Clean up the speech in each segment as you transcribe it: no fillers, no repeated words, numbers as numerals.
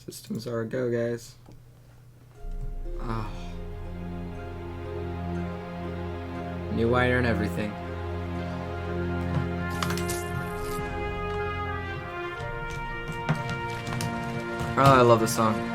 Systems are a go, guys. Oh. New wire and everything. Oh, I love this song.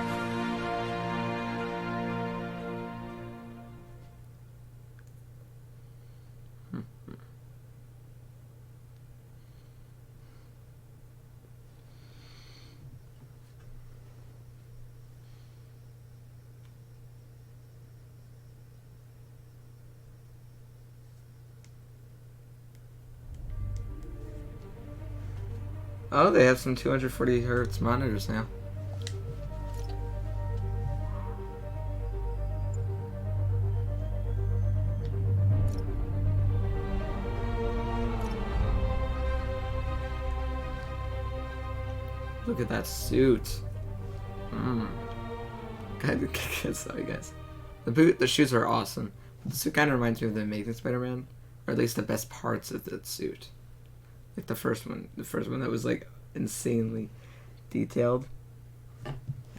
Oh, they have some 240 hertz monitors now. Look at that suit. Sorry, guys. The shoes are awesome. The suit kind of reminds me of the Amazing Spider-Man, or at least the best parts of that suit. Like the first one that was like insanely detailed.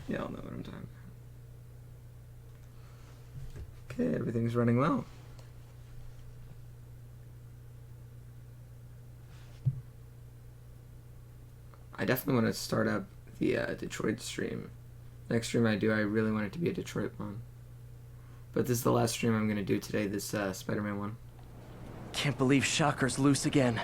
Y'all know what I'm talking about. Okay, everything's running well. I definitely want to start up the Detroit stream. Next stream I do, I really want it to be a Detroit one. But this is the last stream I'm going to do today, this Spider-Man one. Can't believe Shocker's loose again.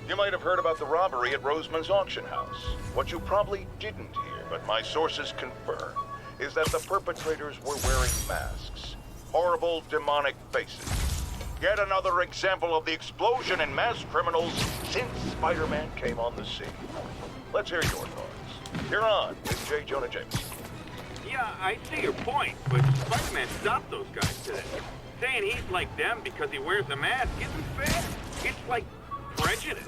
You might have heard about the robbery at Roseman's auction house. What you probably didn't hear, but my sources confirm, is that the perpetrators were wearing masks. Horrible, demonic faces. Yet another example of the explosion in mass criminals since Spider-Man came on the scene. Let's hear your thoughts. You're on with J. Jonah Jameson. Yeah, I see your point, but Spider-Man stopped those guys today. Saying he's like them because he wears a mask isn't fair. It's like prejudice.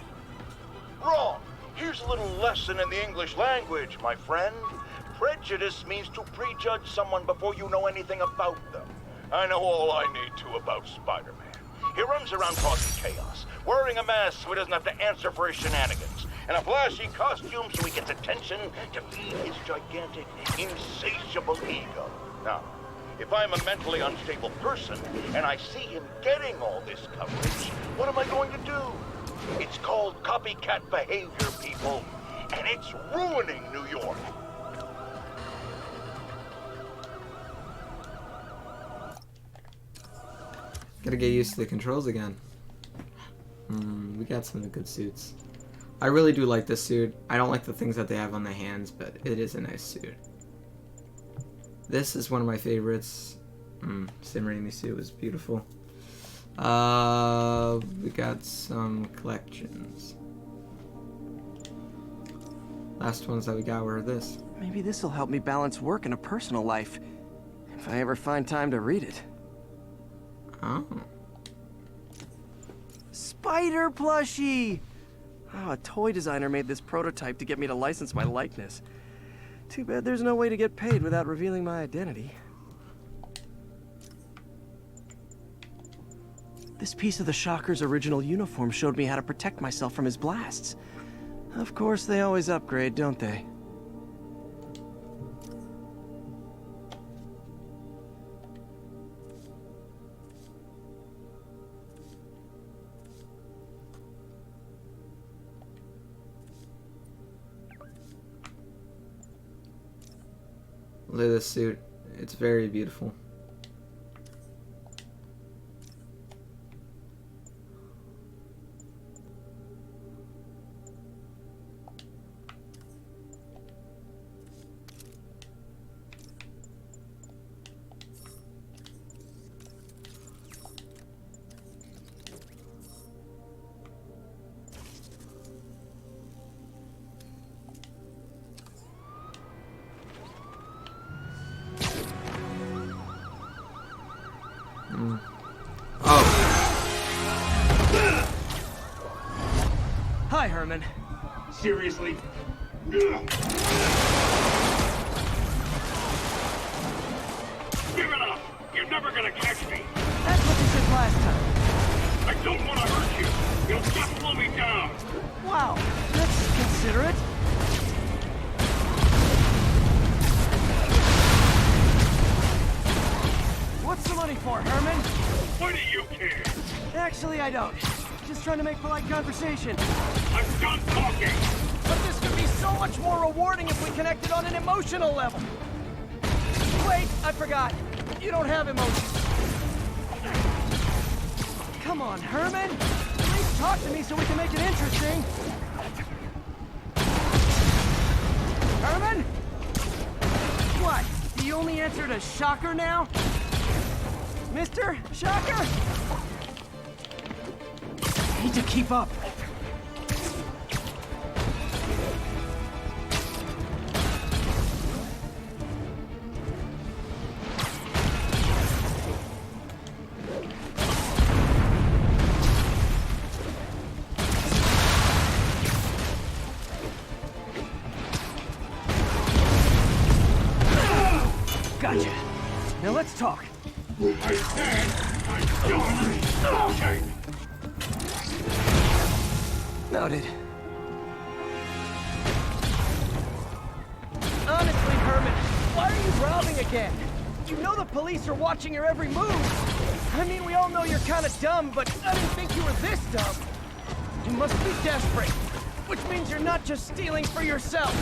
Wrong. Here's a little lesson in the English language, my friend. Prejudice means to prejudge someone before you know anything about them. I know all I need to about Spider-Man. He runs around causing chaos, wearing a mask so he doesn't have to answer for his shenanigans, and a flashy costume so he gets attention to feed his gigantic, insatiable ego. Now, if I'm a mentally unstable person and I see him getting all this coverage, what am I going to do? It's called copycat behavior, people, and it's ruining New York. Gotta get used to the controls again. We got some good suits. I really do like this suit. I don't like the things that they have on the hands, but it is a nice suit. This is one of my favorites. Sam Raimi suit was beautiful. We got some collections. Last ones that we got were this. Maybe this'll help me balance work and a personal life, if I ever find time to read it. Oh. Spider plushie! Oh, a toy designer made this prototype to get me to license my likeness. Too bad there's no way to get paid without revealing my identity. This piece of the Shocker's original uniform showed me how to protect myself from his blasts. Of course, they always upgrade, don't they? Look at this suit. It's very beautiful. Hi, Herman. Seriously? Give it up! You're never gonna catch me! That's what you said last time. I don't want to hurt you! You'll just slow me down! Wow, that's considerate. What's the money for, Herman? Why do you care? Actually, I don't. Just trying to make polite conversation. I'm done talking! But this could be so much more rewarding if we connected on an emotional level. Wait, I forgot. You don't have emotions. Come on, Herman. At least talk to me so we can make it interesting. Herman? What? Do you only answer to Shocker now? Mr. Shocker? I need to keep up. Gotcha. Now let's talk. I said I'm done talking! Noted. Honestly, Herman, why are you growling again? You know the police are watching your every move. I mean, we all know you're kind of dumb, but I didn't think you were this dumb. You must be desperate, which means you're not just stealing for yourself.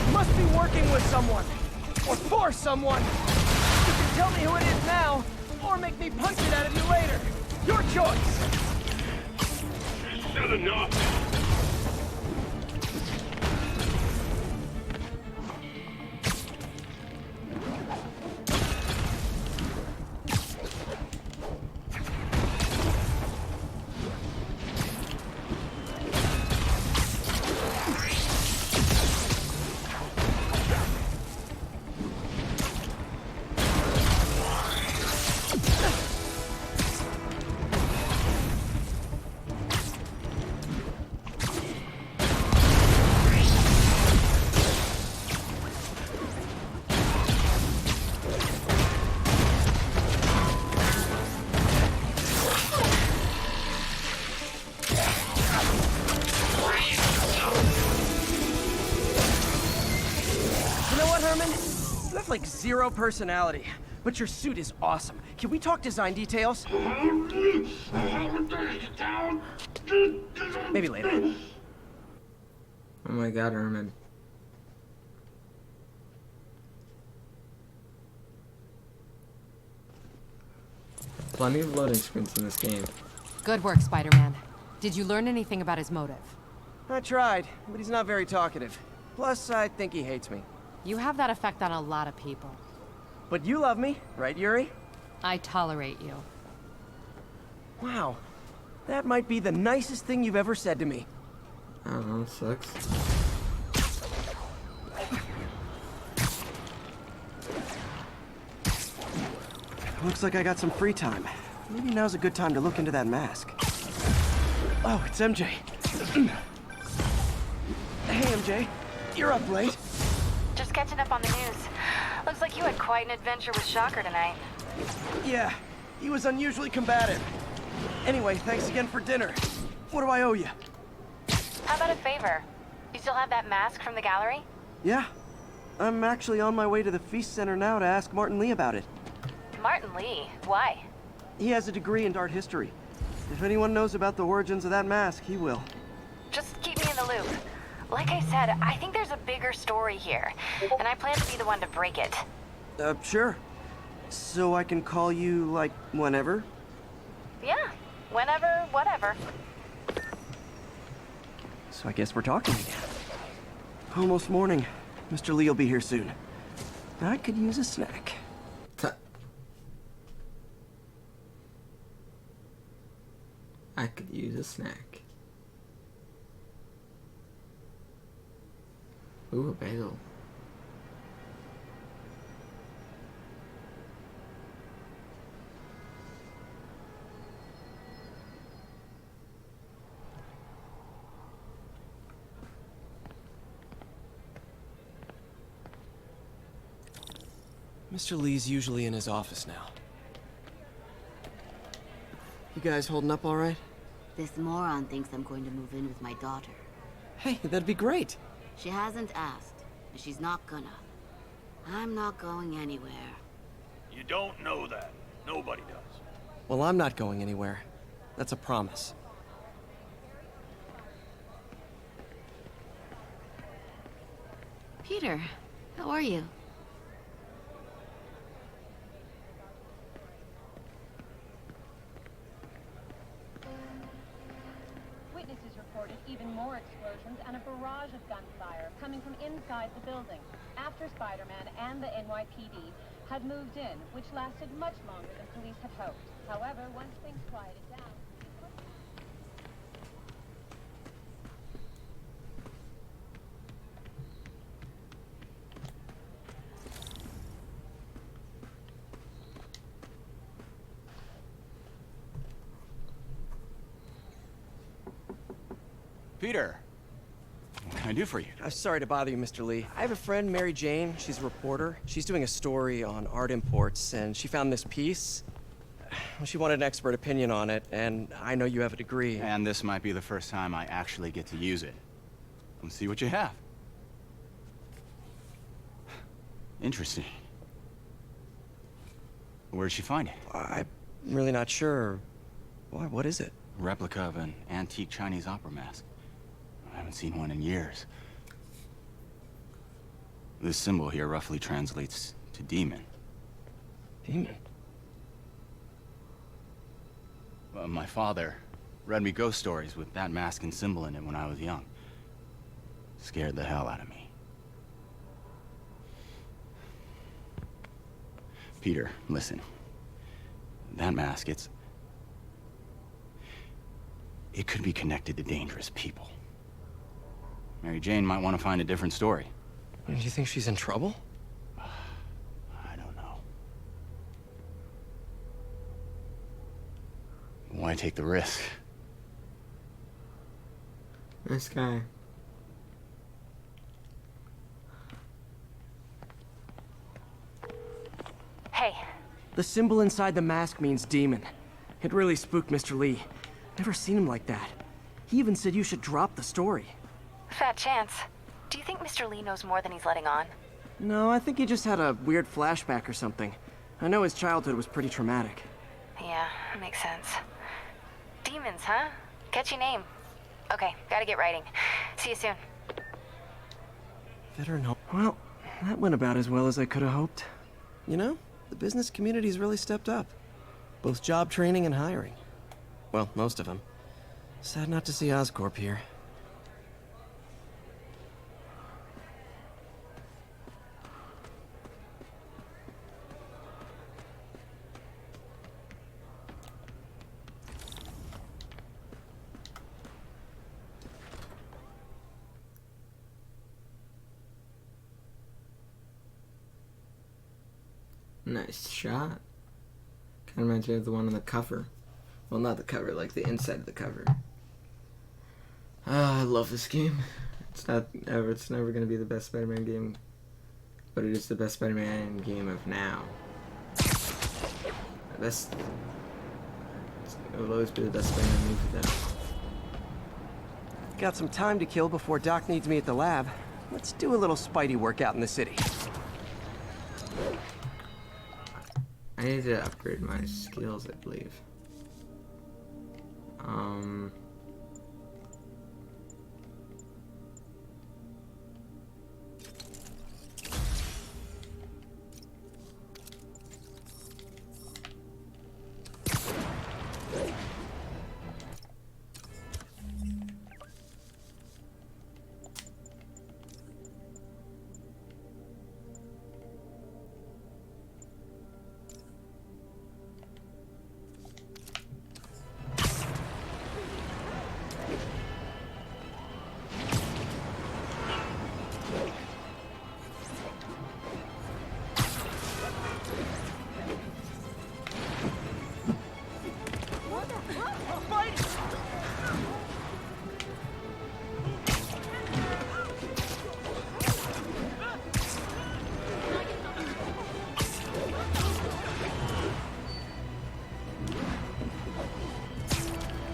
You must be working with someone, or for someone. You can tell me who it is now, or make me punch it out of you later. Your choice. Said enough! You have like zero personality, but your suit is awesome. Can we talk design details? Maybe later. Oh my god, Herman. Plenty of loading screens in this game. Good work, Spider-Man. Did you learn anything about his motive? I tried, but he's not very talkative. Plus, I think he hates me. You have that effect on a lot of people. But you love me, right, Yuri? I tolerate you. Wow. That might be the nicest thing you've ever said to me. I don't know, sucks. Looks like I got some free time. Maybe now's a good time to look into that mask. Oh, it's MJ. Hey, MJ. You're up late. Just catching up on the news. Looks like you had quite an adventure with Shocker tonight. Yeah, he was unusually combative. Anyway, thanks again for dinner. What do I owe you? How about a favor? You still have that mask from the gallery? Yeah. I'm actually on my way to the Feast Center now to ask Martin Lee about it. Martin Lee? Why? He has a degree in art history. If anyone knows about the origins of that mask, he will. Just keep me in the loop. Like I said, I think there's a bigger story here, and I plan to be the one to break it. Sure. So I can call you, like, whenever? Yeah, whenever, whatever. So I guess we're talking again. Almost morning. Mr. Lee will be here soon. I could use a snack. I could use a snack. Ooh, a bagel. Mr. Lee's usually in his office now. You guys holding up all right? This moron thinks I'm going to move in with my daughter. Hey, that'd be great. She hasn't asked, and she's not gonna. I'm not going anywhere. You don't know that. Nobody does. Well, I'm not going anywhere. That's a promise. Peter, how are you? Witnesses reported even more explosions and a barrage of gunfire coming from inside the building after Spider-Man and the NYPD had moved in, which lasted much longer than police had hoped. However, once things quieted down... Peter, what can I do for you? I'm sorry to bother you, Mr. Lee. I have a friend, Mary Jane. She's a reporter. She's doing a story on art imports, and she found this piece. Well, she wanted an expert opinion on it, and I know you have a degree. And this might be the first time I actually get to use it. Let's see what you have. Interesting. Where'd she find it? I'm really not sure. Why, what is it? Replica of an antique Chinese opera mask. I haven't seen one in years. This symbol here roughly translates to demon. Demon? My father read me ghost stories with that mask and symbol in it when I was young. Scared the hell out of me. Peter, listen. That mask, it could be connected to dangerous people. Mary Jane might want to find a different story. Do you think she's in trouble? I don't know. Why take the risk? Nice guy. Hey, The symbol inside the mask means demon. It really spooked Mr. Lee. Never seen him like that. He even said you should drop the story. fat chance. Do you think Mr. Lee knows more than he's letting on? No, I think he just had a weird flashback or something. I know his childhood was pretty traumatic. Yeah, makes sense. Demons, huh? Catchy name. Okay, gotta get writing. See you soon. Veteran home. Well, that went about as well as I could have hoped. You know, the business community's really stepped up. Both job training and hiring. Well, most of them. Sad not to see Oscorp here. Nice shot. Kind of reminds me of the one on the cover. Well, not the cover, like the inside of the cover. Ah, I love this game. It's never gonna be the best Spider-Man game, but it is the best Spider-Man game of now. The best. It will always be the best Spider-Man movie though. Got some time to kill before Doc needs me at the lab. Let's do a little Spidey workout in the city. I need to upgrade my skills, I believe.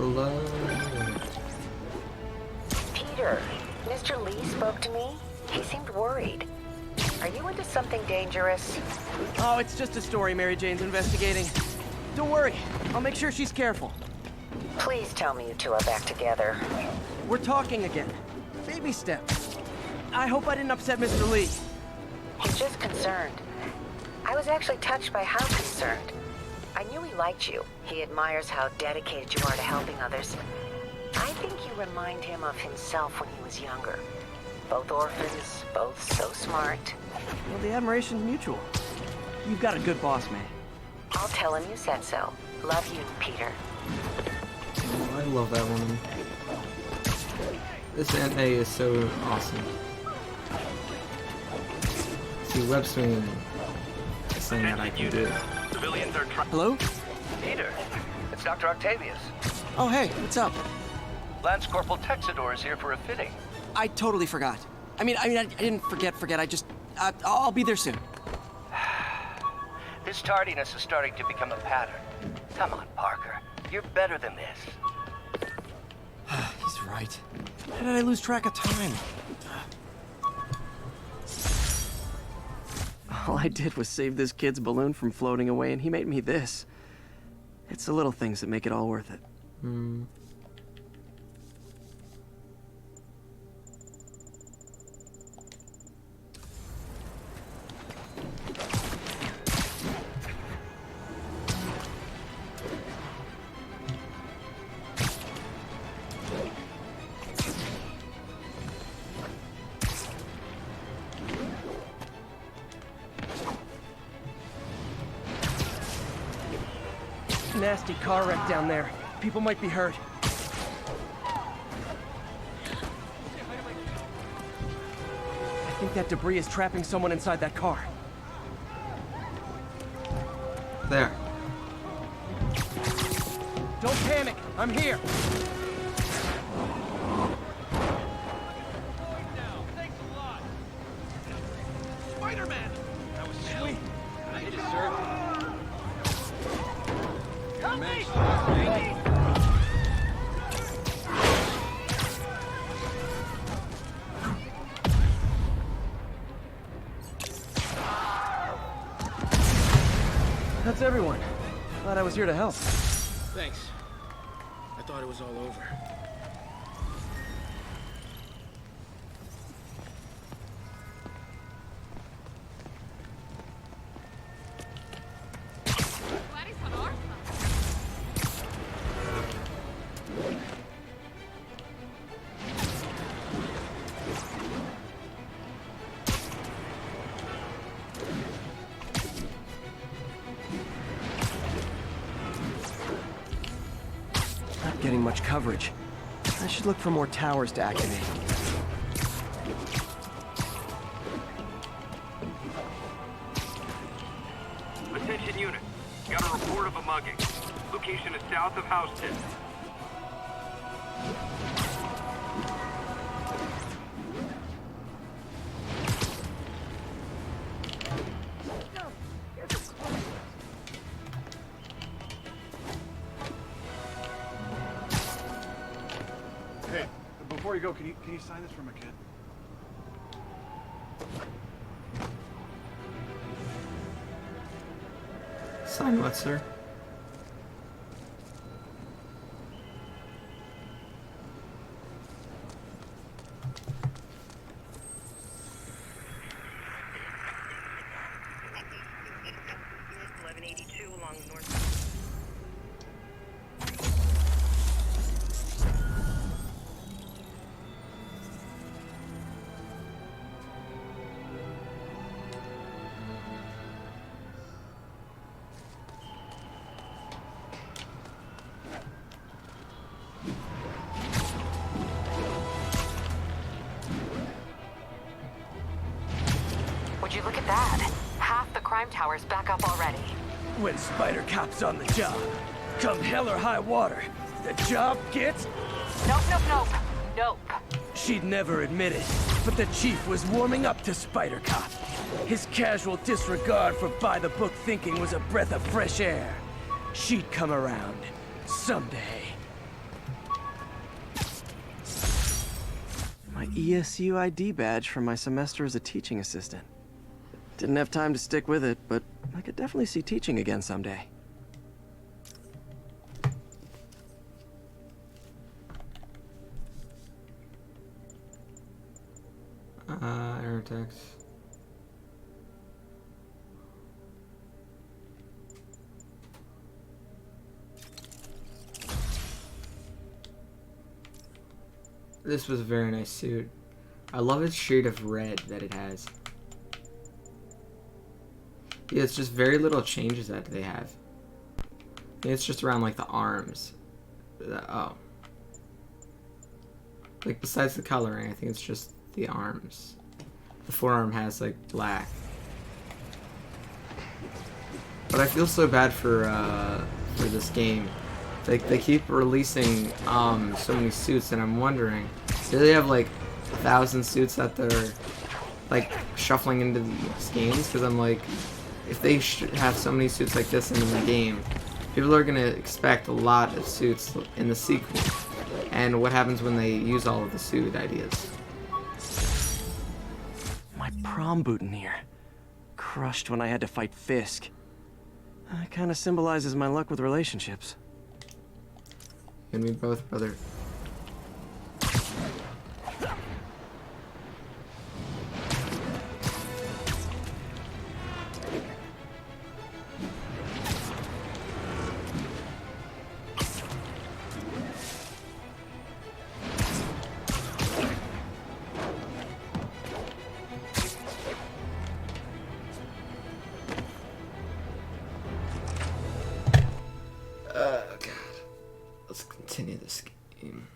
Hello. Peter, Mr. Lee spoke to me. He seemed worried. Are you into something dangerous? Oh, it's just a story Mary Jane's investigating. Don't worry, I'll make sure she's careful. Please tell me you two are back together. We're talking again. Baby steps. I hope I didn't upset Mr. Lee. He's just concerned. I was actually touched by how concerned. I knew he liked you. He admires how dedicated you are to helping others. I think you remind him of himself when he was younger. Both orphans, both so smart. Well, the admiration's mutual. You've got a good boss, May. I'll tell him you said so. Love you, Peter. Oh, I love that woman. This Aunt May is so awesome. See, web swinging is something that I can do. Civilians are Hello? Peter, it's Dr. Octavius. Oh, hey, what's up? Lance Corporal Texador is here for a fitting. I totally forgot. I didn't forget. I'll be there soon. This tardiness is starting to become a pattern. Come on, Parker. You're better than this. He's right. How did I lose track of time? All I did was save this kid's balloon from floating away, and he made me this. It's the little things that make it all worth it. Nasty car wreck down there. People might be hurt. I think that debris is trapping someone inside that car. There. Don't panic. I'm here. Spider-Man! That was sweet. I deserve it. Help me! That's everyone. Glad I was here to help. Thanks. I thought it was all over. Not getting much coverage. I should look for more towers to activate. Attention unit. Got a report of a mugging. Location is south of Houston. Hey, before you go, can you sign this for my kid? Sign what, sir? Would you look at that? Half the crime tower's back up already. When Spider Cop's on the job, come hell or high water, the job gets... Nope. She'd never admit it, but the chief was warming up to Spider Cop. His casual disregard for by-the-book thinking was a breath of fresh air. She'd come around. Someday. ESU ID badge from my semester as a teaching assistant. Didn't have time to stick with it, but I could definitely see teaching again someday. Error text. This was a very nice suit. I love its shade of red that it has. Yeah, it's just very little changes that they have. I think it's just around like the arms. Oh. Like besides the coloring, I think it's just the arms. The forearm has like black. But I feel so bad for this game. Like they keep releasing so many suits, and I'm wondering, do they have like 1,000 suits that they're like shuffling into these games? Because I'm like, if they have so many suits like this in the game, people are gonna expect a lot of suits in the sequel. And what happens when they use all of the suit ideas? My prom boutonniere. Crushed when I had to fight Fisk. It kind of symbolizes my luck with relationships. And we both, brother. Continue this game.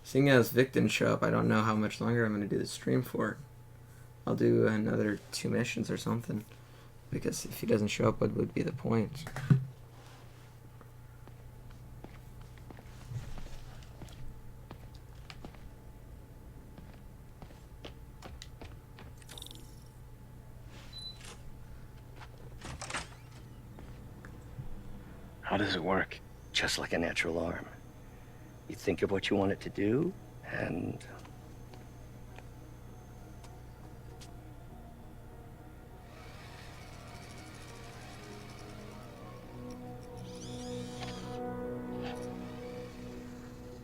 Seeing as Vic didn't show up, I don't know how much longer I'm going to do the stream for. I'll do another 2 missions or something. Because if he doesn't show up, what would be the point? How does it work? Just like a natural arm. You think of what you want it to do, and...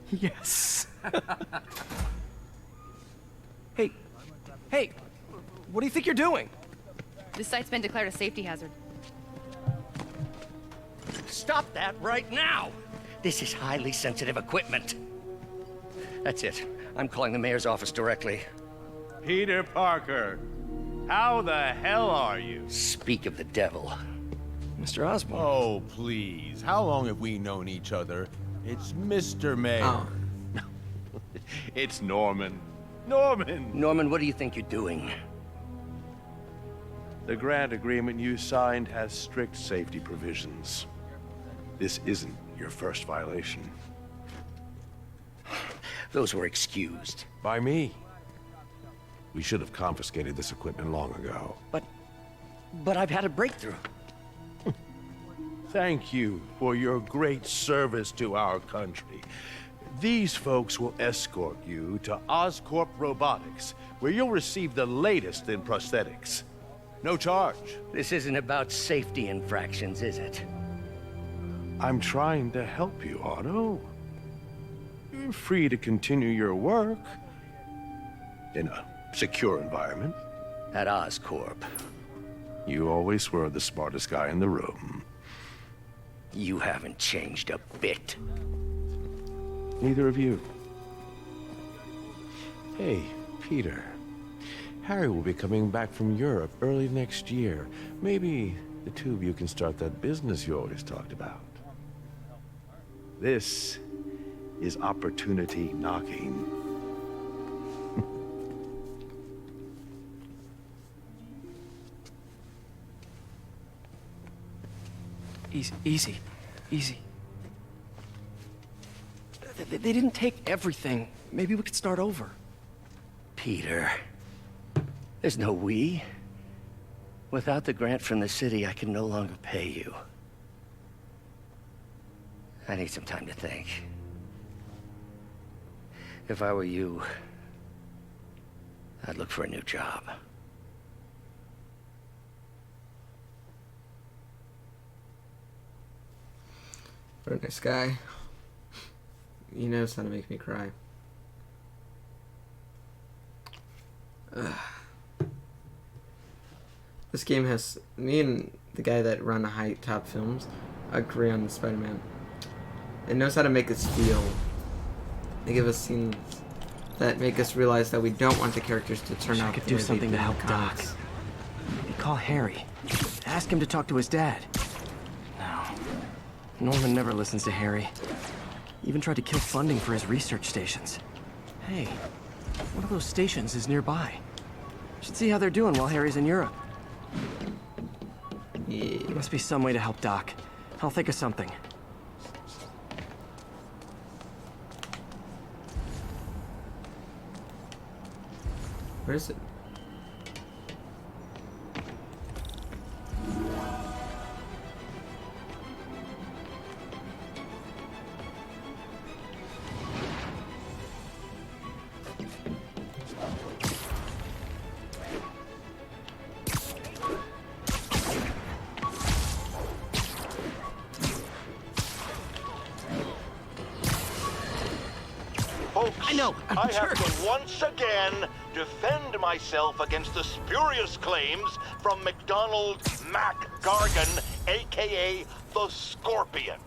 Yes! Hey! Hey! What do you think you're doing? This site's been declared a safety hazard. Stop that right now! This is highly sensitive equipment. That's it. I'm calling the mayor's office directly. Peter Parker, how the hell are you? Speak of the devil. Mr. Osborn. Oh, please. How long have we known each other? It's Mr. Mayor. Oh. It's Norman. Norman! Norman, what do you think you're doing? The grant agreement you signed has strict safety provisions. This isn't your first violation. Those were excused. By me. We should have confiscated this equipment long ago. But I've had a breakthrough. Thank you for your great service to our country. These folks will escort you to Oscorp Robotics, where you'll receive the latest in prosthetics. No charge. This isn't about safety infractions, is it? I'm trying to help you, Otto. You're free to continue your work in a secure environment. At Oscorp. You always were the smartest guy in the room. You haven't changed a bit. Neither of you. Hey, Peter. Harry will be coming back from Europe early next year. Maybe the two of you can start that business you always talked about. This is opportunity knocking. Easy. They didn't take everything. Maybe we could start over. Peter, there's no we. Without the grant from the city, I can no longer pay you. I need some time to think. If I were you, I'd look for a new job. What a nice guy. He knows how to make me cry. Ugh. This game has... Me and the guy that run High Top Films agree on Spider-Man. It knows how to make us feel. They give us scenes that make us realize that we don't want the characters to turn out. I could do something to help Doc. Maybe call Harry. Ask him to talk to his dad. No. Norman never listens to Harry. Even tried to kill funding for his research stations. Hey, one of those stations is nearby. Should see how they're doing while Harry's in Europe. Yeah. There must be some way to help Doc. I'll think of something. Where is it? Folks, I know, I'm I have to once again defend myself against the spurious claims from McDonald Mac Gargan, aka the Scorpion.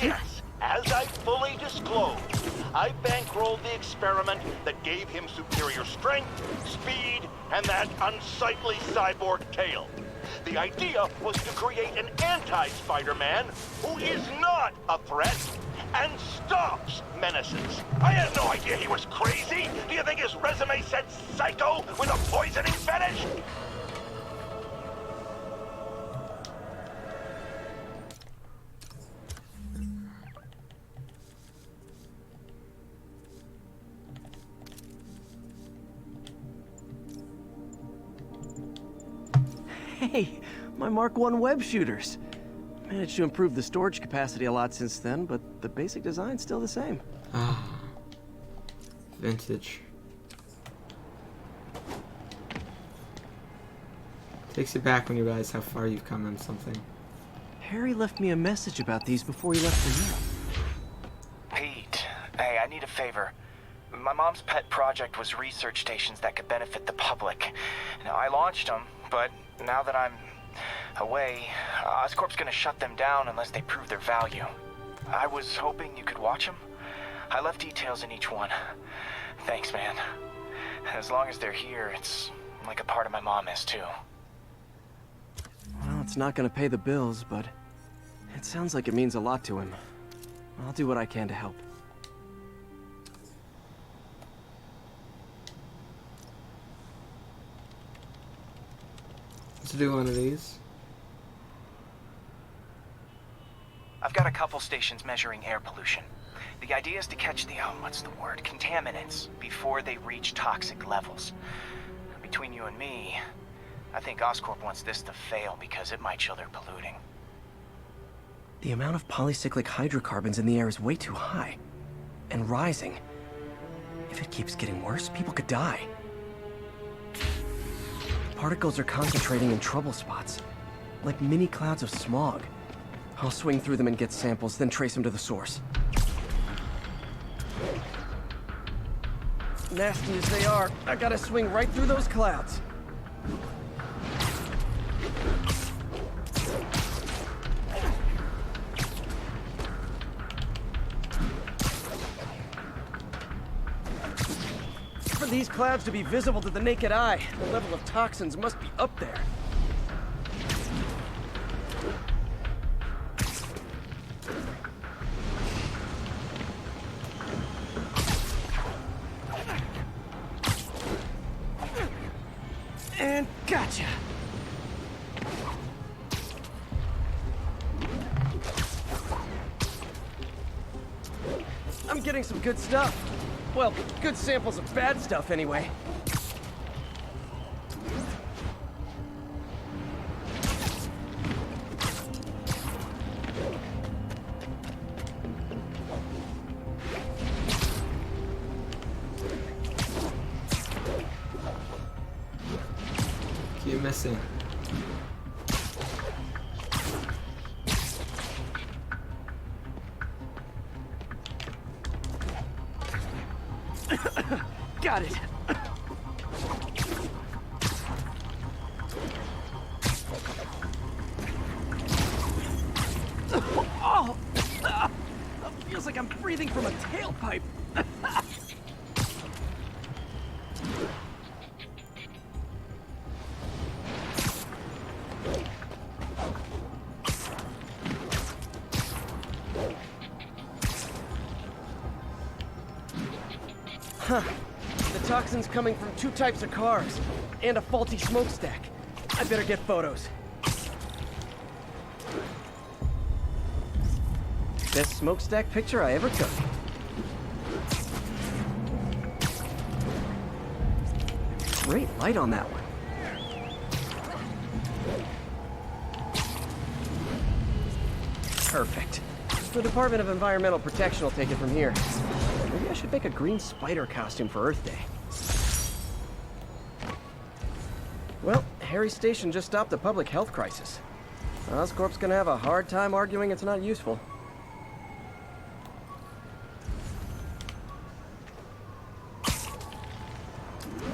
Yes, as I fully disclosed, I bankrolled the experiment that gave him superior strength, speed, and that unsightly cyborg tail. The idea was to create an anti-Spider-Man who is not a threat and stops menaces. I had no idea he was crazy. Do you think his resume said psycho with a poisoning fetish? Hey, my Mark I web shooters. Managed to improve the storage capacity a lot since then, but the basic design's still the same. Ah, vintage. Takes you back when you realize how far you've come on something. Harry left me a message about these before he left for Europe. Pete, hey, I need a favor. My mom's pet project was research stations that could benefit the public. Now, I launched them, but now that I'm away, Oscorp's gonna shut them down unless they prove their value. I was hoping you could watch them. I left details in each one. Thanks, man. As long as they're here, it's like a part of my mom is, too. Well, it's not gonna pay the bills, but it sounds like it means a lot to him. I'll do what I can to help. Let's do one of these. I've got a couple stations measuring air pollution. The idea is to catch the, contaminants before they reach toxic levels. Between you and me, I think Oscorp wants this to fail because it might show they're polluting. The amount of polycyclic hydrocarbons in the air is way too high. And rising. If it keeps getting worse, people could die. Particles are concentrating in trouble spots, like mini clouds of smog. I'll swing through them and get samples, then trace them to the source. Nasty as they are, I gotta swing right through those clouds. For these clouds to be visible to the naked eye, the level of toxins must be up there. And gotcha! I'm getting some good stuff. Well, good samples of bad stuff, anyway. missing. Got it. Oh! Feels like I'm breathing from a tailpipe. Huh. The toxin's coming from 2 types of cars, and a faulty smokestack. I better get photos. Best smokestack picture I ever took. Great light on that one. Perfect. The Department of Environmental Protection will take it from here. Maybe I should make a green spider costume for Earth Day. Well, Harry's station just stopped a public health crisis. Oscorp's gonna have a hard time arguing it's not useful.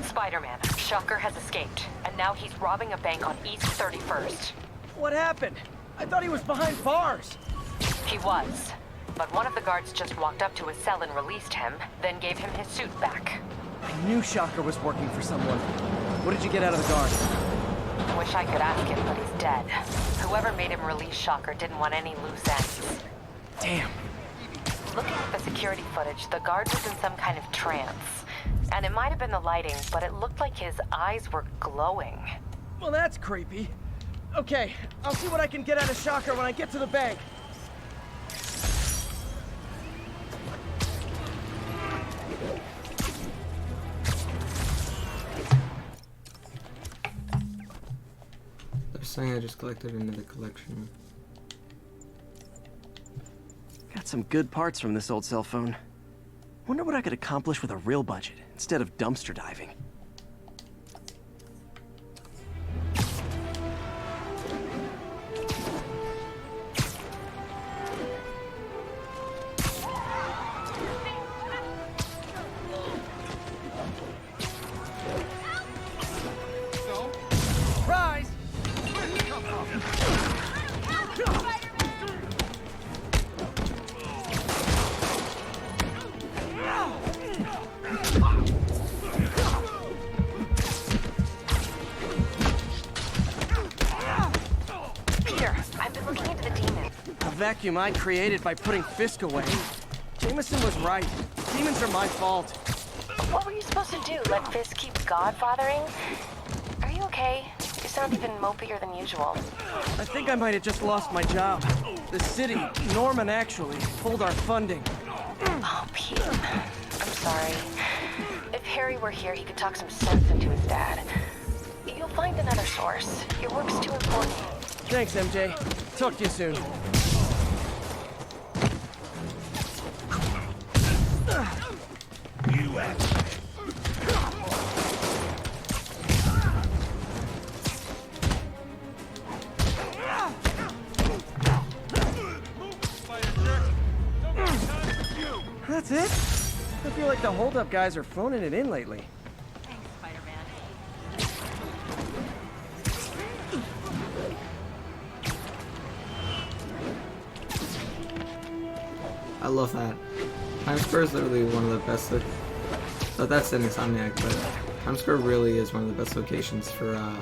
Spider-Man, Shocker has escaped, and now he's robbing a bank on East 31st. What happened? I thought he was behind bars. He was, but one of the guards just walked up to his cell and released him, then gave him his suit back. I knew Shocker was working for someone. What did you get out of the guard? I wish I could ask him, but he's dead. Whoever made him release Shocker didn't want any loose ends. Damn. Looking at the security footage, the guard was in some kind of trance. And it might have been the lighting, but it looked like his eyes were glowing. Well, that's creepy. Okay, I'll see what I can get out of Shocker when I get to the bank. There's something I just collected into the collection. Got some good parts from this old cell phone. Wonder what I could accomplish with a real budget instead of dumpster diving. Rise! Peter, I've been looking into the demon. A vacuum I created by putting Fisk away. Jameson was right. Demons are my fault. What were you supposed to do? Let Fisk keep godfathering? Are you okay? You sound even mopier than usual. I think I might have just lost my job. The city, Norman actually, pulled our funding. Oh, Pete. I'm sorry. If Harry were here, he could talk some sense into his dad. You'll find another source. Your work's too important. Thanks, MJ. Talk to you soon. You That's it? I feel like the holdup guys are phoning it in lately. Thanks, Spider-Man. I love that. Times Square is literally one of the best. That's an Insomniac, but Times Square really is one of the best locations for a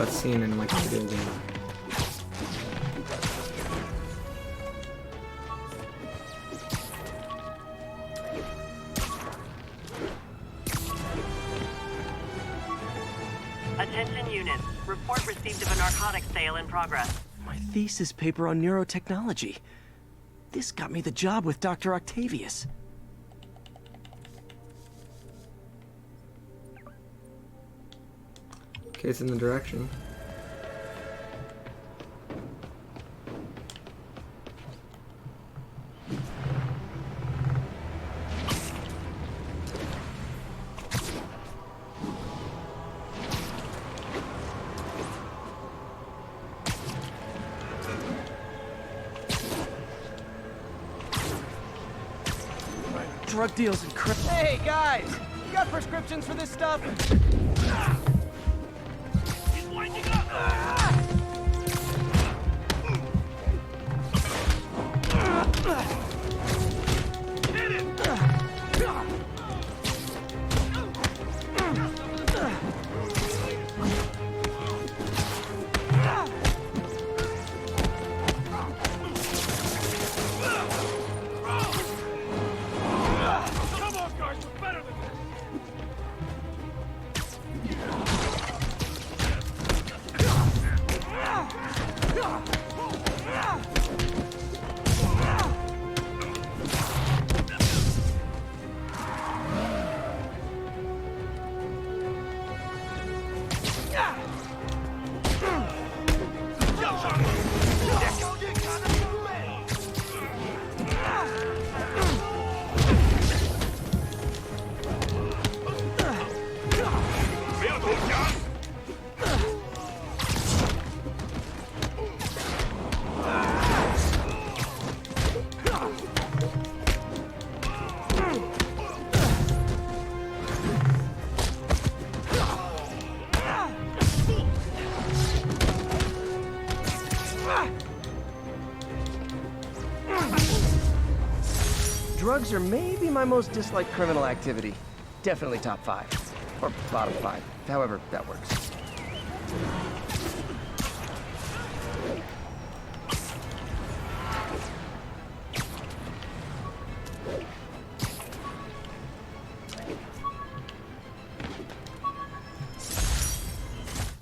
scene in like a video game. Attention units. Report received of a narcotics sale in progress. My thesis paper on neurotechnology. This got me the job with Dr. Octavius. Okay, it's in the direction. drug deals and crip. Hey, guys! You got prescriptions for this stuff? He's winding up! Hit it! Come on, guys, we're better than this! Drugs are maybe my most disliked criminal activity. Definitely top 5. Or bottom 5. However that works.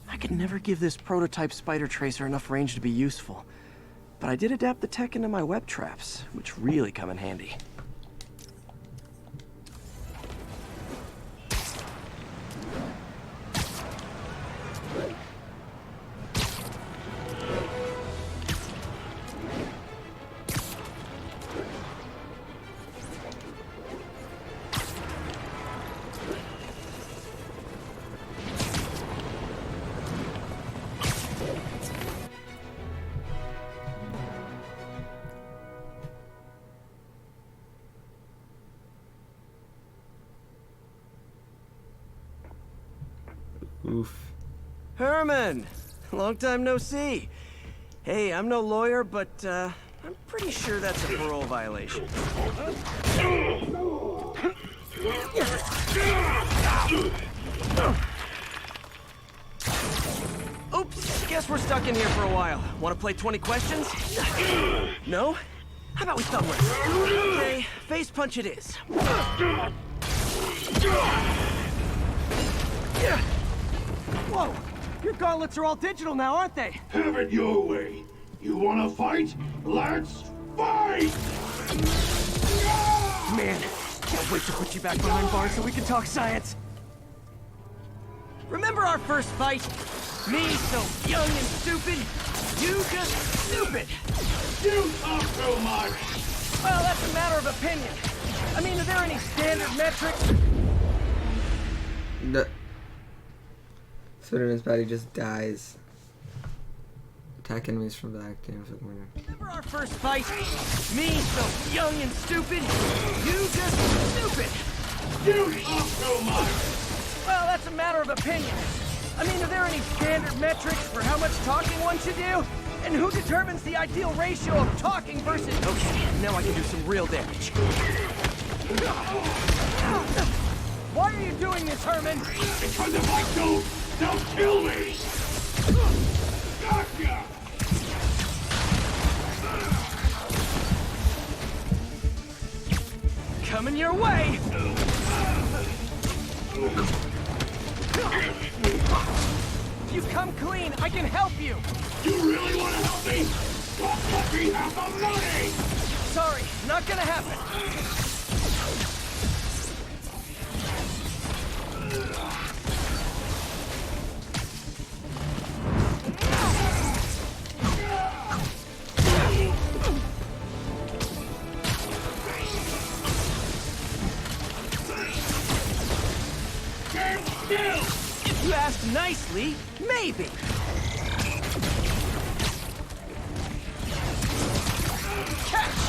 I could never give this prototype spider tracer enough range to be useful. But I did adapt the tech into my web traps, which really come in handy. Oof. Herman! Long time no see. Hey, I'm no lawyer, but I'm pretty sure that's a parole violation. Oops, guess we're stuck in here for a while. Want to play 20 questions? No? How about we thumb wrestle? Okay, face punch it is. Whoa! Your gauntlets are all digital now, aren't they? Have it your way. You wanna fight? Let's fight! Man, can't wait to put you back behind bars so we can talk science. Remember our first fight? Me so young and stupid, you just stupid. You talk too much. Well, that's a matter of opinion. I mean, are there any standard metrics? Spider-Man's body just dies. Attack enemies from back. Remember our first fight? Me so young and stupid, you just stupid. You talk too much. Well, that's a matter of opinion. I mean, are there any standard metrics for how much talking one should do? And who determines the ideal ratio of talking versus... Okay, now I can do some real damage. Why are you doing this, Herman? Because if I don't, they'll kill me. Gotcha. Coming your way! You come clean, I can help you! You really want to help me? Don't let me have the money! Sorry, not gonna happen. If you asked nicely, maybe. Catch!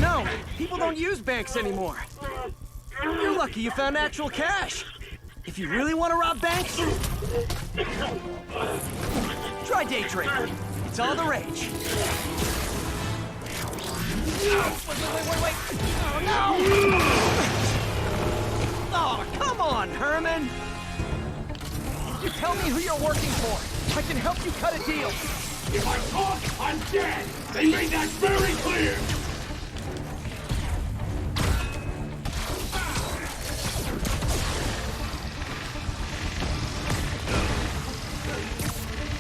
No, people don't use banks anymore. You're lucky you found actual cash. If you really want to rob banks, try day trading. It's all the rage. Wait. Oh, no! Oh, come on, Herman! You tell me who you're working for. I can help you cut a deal. If I talk, I'm dead! They made that very clear!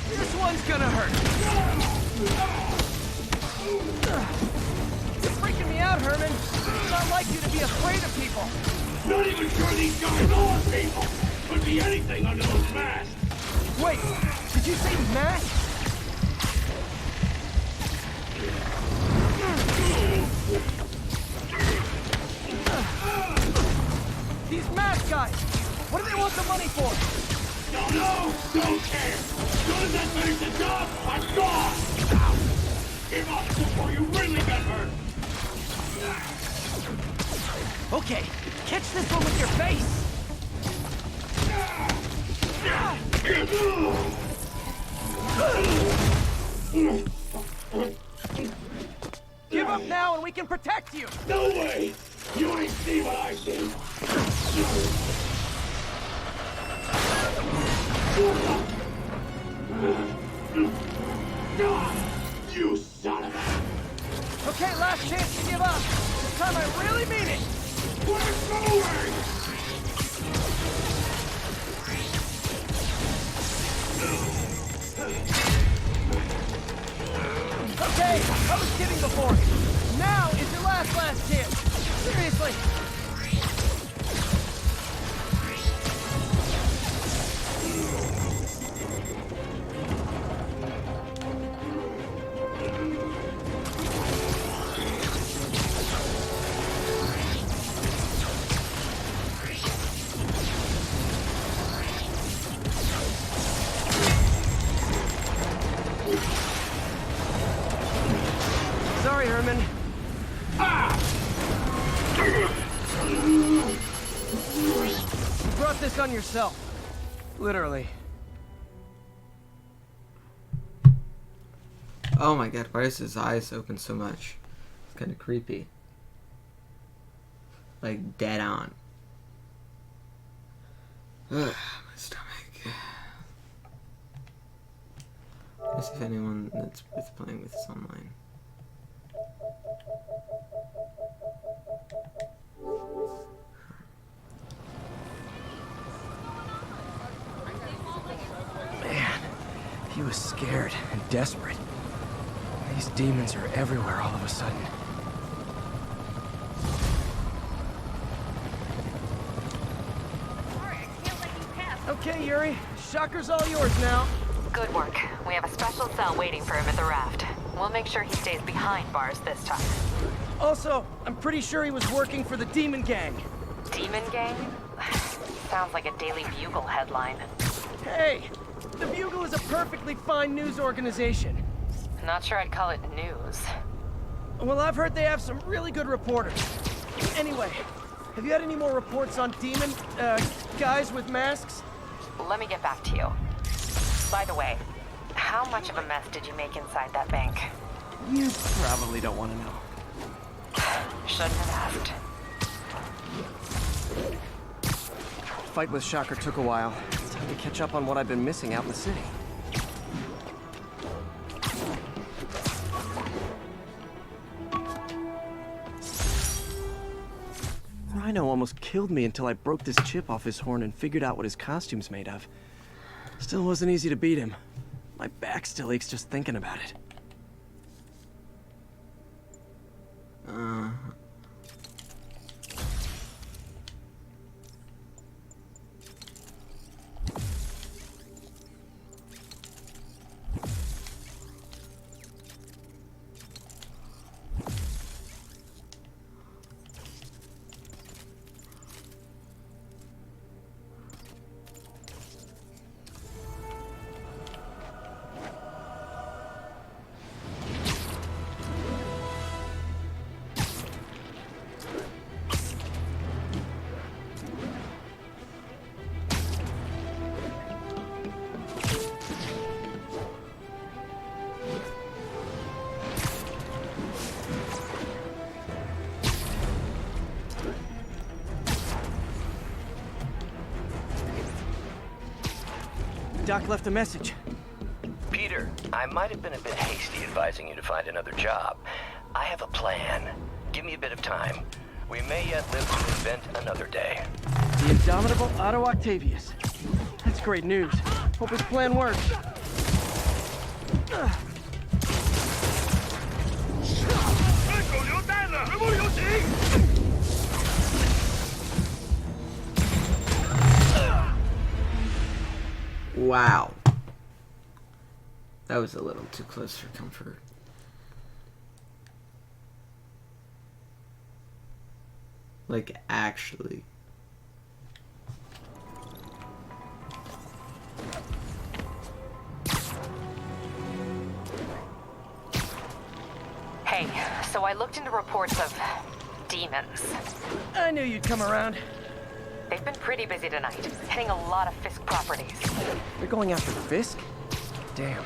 This one's gonna hurt. You're freaking me out, Herman. It's not like you to be afraid of people. Not even sure these guys are people! Could be anything under those masks! Wait, did you say masks? These mask guys! What do they want the money for? Don't know! Don't care! Soon as I finish the job, I'm gone! Ow. Give up before you really get hurt! Okay, catch this one with your face! Give up now and we can protect you! No way! You ain't see what I see! You son of a... Okay, last chance to give up. This time I really mean it! We're moving! Okay, I was kidding before. Now is your last chance. Seriously. Sorry, Herman. You brought this on yourself. Literally. Oh my god, why is his eyes open so much? It's kind of creepy. Like, dead on. Ugh, my stomach. Let's see if anyone that's worth playing with is online. Man, he was scared and desperate. These demons are everywhere all of a sudden. Okay, Yuri. Shocker's all yours now. Good work. We have a special cell waiting for him at the raft. We'll make sure he stays behind bars this time. Also, I'm pretty sure he was working for the Demon Gang. Demon Gang? Sounds like a Daily Bugle headline. Hey, the Bugle is a perfectly fine news organization. Not sure I'd call it news. Well, I've heard they have some really good reporters. Anyway, have you had any more reports on demon, guys with masks? Let me get back to you. By the way, how much of a mess did you make inside that bank? You probably don't want to know. Shouldn't have asked. Fight with Shocker took a while. Time to catch up on what I've been missing out in the city. Rhino almost killed me until I broke this chip off his horn and figured out what his costume's made of. Still wasn't easy to beat him. My back still aches just thinking about it. Doc left a message. Peter, I might have been a bit hasty advising you to find another job. I have a plan. Give me a bit of time. We may yet live to invent another day. The indomitable Otto Octavius. That's great news. Hope his plan works. Wow. That was a little too close for comfort. Like, actually. Hey, so I looked into reports of demons. I knew you'd come around. They've been pretty busy tonight, hitting a lot of Fisk properties. They're going after Fisk? Damn.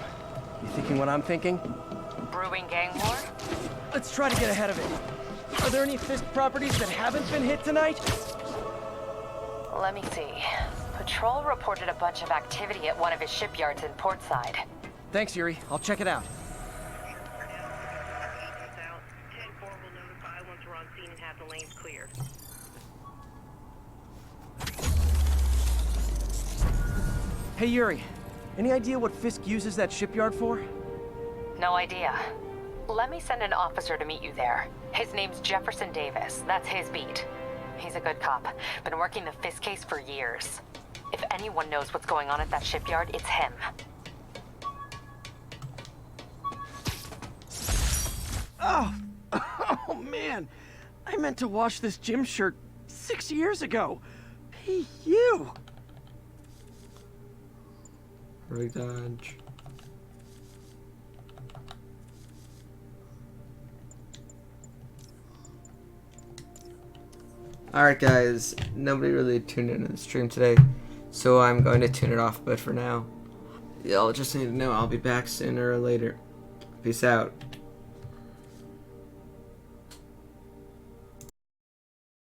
You thinking what I'm thinking? Brewing gang war? Let's try to get ahead of it. Are there any Fisk properties that haven't been hit tonight? Let me see. Patrol reported a bunch of activity at one of his shipyards in Portside. Thanks, Yuri. I'll check it out. Hey, Yuri. Any idea what Fisk uses that shipyard for? No idea. Let me send an officer to meet you there. His name's Jefferson Davis. That's his beat. He's a good cop. Been working the Fisk case for years. If anyone knows what's going on at that shipyard, it's him. Oh! Oh, man! I meant to wash this gym shirt 6 years ago. Hey, you! Dodge. Alright guys, nobody really tuned into the stream today, so I'm going to tune it off, but for now, y'all just need to know I'll be back sooner or later. Peace out.